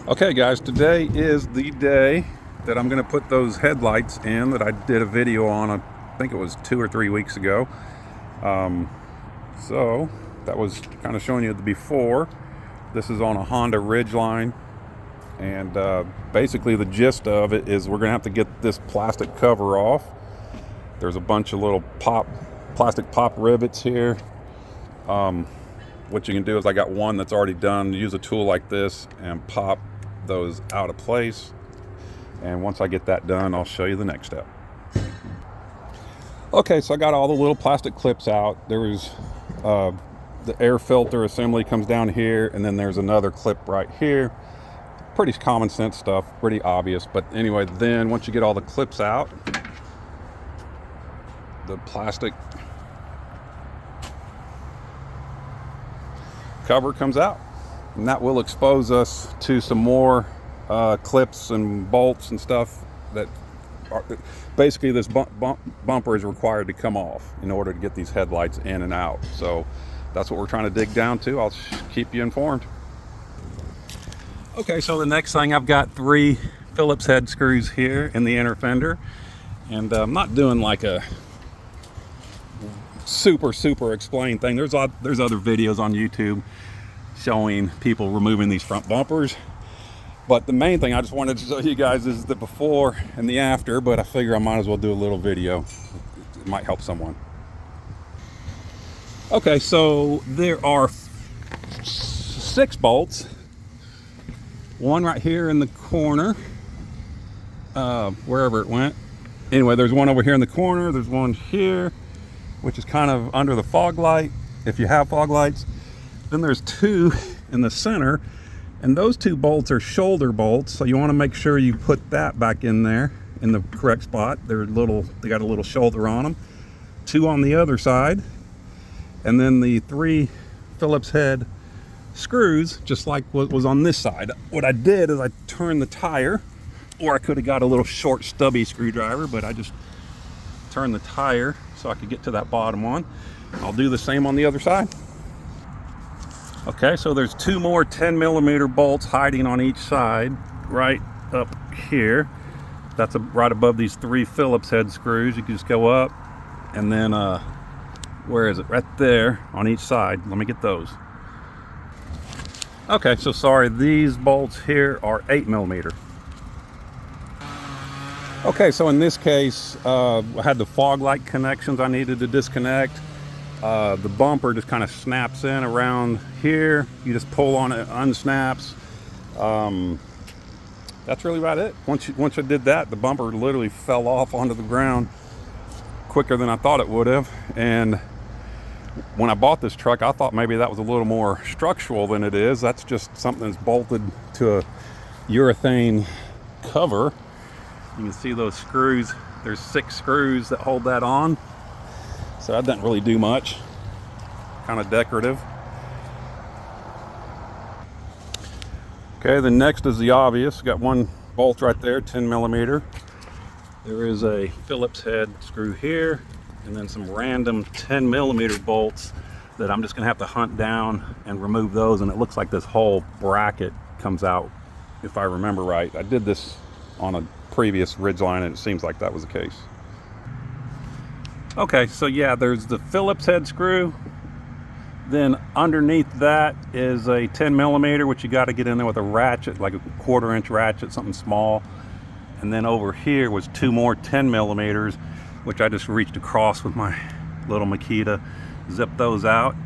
Okay guys, today is the day that I'm going to put those headlights in that I did a video on, I think it was 2 or 3 weeks ago. So that was kind of showing you the before. This is on a Honda Ridgeline, and basically the gist of it is we're going to have to get this plastic cover off. There's a bunch of little plastic pop rivets here. What you can do is I got one that's already done. Use a tool like this and pop those out of place, and once I get that done, I'll show you the next step. Okay, so I got all the little plastic clips out. There was the air filter assembly comes down here, and then there's another clip right here. Pretty common sense stuff, pretty obvious, but anyway, then once you get all the clips out, the plastic cover comes out, and that will expose us to some more clips and bolts and stuff that are, basically this bumper is required to come off in order to get these headlights in and out. So that's what we're trying to dig down to. I'll keep you informed. Okay, so the next thing, I've got 3 Phillips head screws here in the inner fender, and I'm not doing like a super explain thing. There's other videos on YouTube showing people removing these front bumpers, but the main thing I just wanted to show you guys is the before and the after. But I figure I might as well do a little video. It might help someone. Okay, so there are 6 bolts, one right here in the corner, wherever it went. Anyway, there's one over here in the corner, there's one here, which is kind of under the fog light, if you have fog lights. Then there's 2 in the center, and those 2 bolts are shoulder bolts, so you want to make sure you put that back in there in the correct spot. They got a little shoulder on them. 2 on the other side, and then the 3 Phillips head screws, just like what was on this side. What I did is I turned the tire, or I could have got a little short stubby screwdriver, but I just turned the tire so I could get to that bottom one. I'll do the same on the other side. Okay, so there's 2 more 10mm bolts hiding on each side right up here. That's right above these 3 Phillips head screws. You can just go up, and then where is it? Right there on each side. Let me get those. Okay, so sorry, these bolts here are 8mm. Okay, so in this case, I had the fog light connections I needed to disconnect. The bumper just kind of snaps in around here. You just pull on it, unsnaps. That's really about it. Once I did that, the bumper literally fell off onto the ground quicker than I thought it would have. And when I bought this truck, I thought maybe that was a little more structural than it is. That's just something that's bolted to a urethane cover. You can see those screws. There's 6 screws that hold that on. So that doesn't really do much. Kind of decorative. Okay, the next is the obvious. Got 1 bolt right there, 10mm. There is a Phillips head screw here, and then some random 10mm bolts that I'm just gonna have to hunt down and remove those. And it looks like this whole bracket comes out, if I remember right. I did this on a previous Ridgeline, and it seems like that was the case. Okay, so yeah, there's the Phillips head screw. Then underneath that is a 10mm, which you got to get in there with a ratchet, like a 1/4-inch ratchet, something small. And then over here was 2 more 10mm, which I just reached across with my little Makita, zip those out.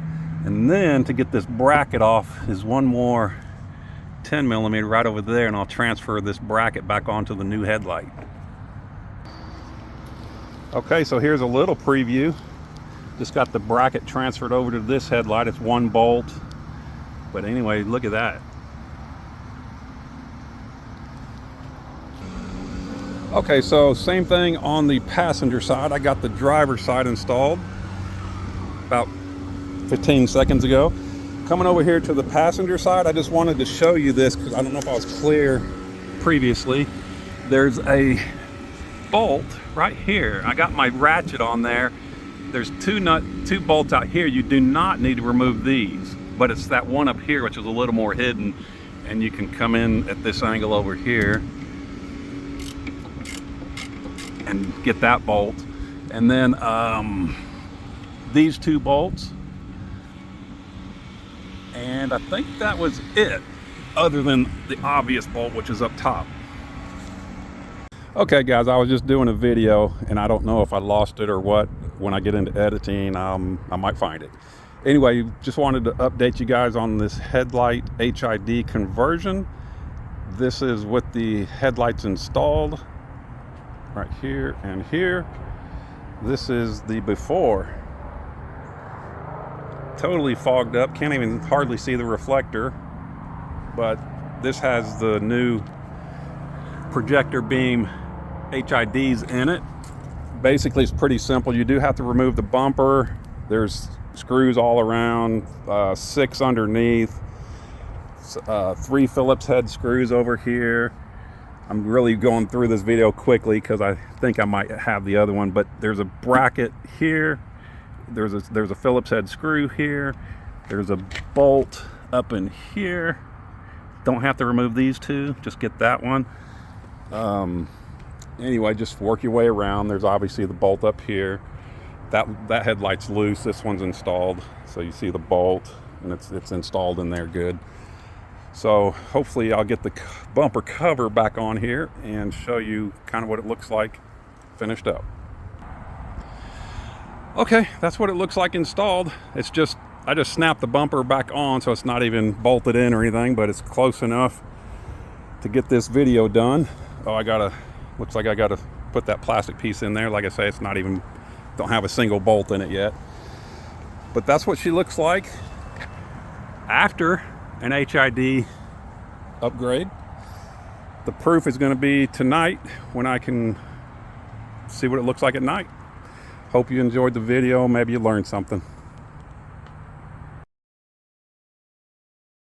And then to get this bracket off is 1 more 10mm right over there, and I'll transfer this bracket back onto the new headlight. Okay, so here's a little preview. Just got the bracket transferred over to this headlight. It's 1 bolt. But anyway, look at that. Okay, so same thing on the passenger side. I got the driver's side installed about 15 seconds ago. Coming over here to the passenger side, I just wanted to show you this because I don't know if I was clear previously. There's a bolt right here. I got my ratchet on there. There's 2 bolts out here. You do not need to remove these, but it's that one up here which is a little more hidden, and you can come in at this angle over here and get that bolt. And then these 2 bolts, and I think that was it, other than the obvious bolt, which is up top. Okay guys, I was just doing a video and I don't know if I lost it or what. When I get into editing, I might find it. Anyway, just wanted to update you guys on this headlight HID conversion. This is with the headlights installed right here and here. This is the before. Totally fogged up, can't even hardly see the reflector, but this has the new projector beam HIDs in it. Basically, it's pretty simple. You do have to remove the bumper. There's screws all around, 6 underneath, 3 Phillips head screws over here. I'm really going through this video quickly because I think I might have the other one, but there's a bracket here. There's a Phillips head screw here. There's a bolt up in here. Don't have to remove these 2, just get that one. Anyway, just work your way around. There's obviously the bolt up here. That headlight's loose. This one's installed, so you see the bolt, and it's installed in there good. So hopefully I'll get the bumper cover back on here and show you kind of what it looks like finished up. Okay, that's what it looks like installed. It's just, I just snapped the bumper back on, so it's not even bolted in or anything, but it's close enough to get this video done. Oh, looks like I gotta put that plastic piece in there. Like I say, it's not even, don't have a single bolt in it yet. But that's what she looks like after an HID upgrade. The proof is gonna be tonight when I can see what it looks like at night. Hope you enjoyed the video. Maybe you learned something.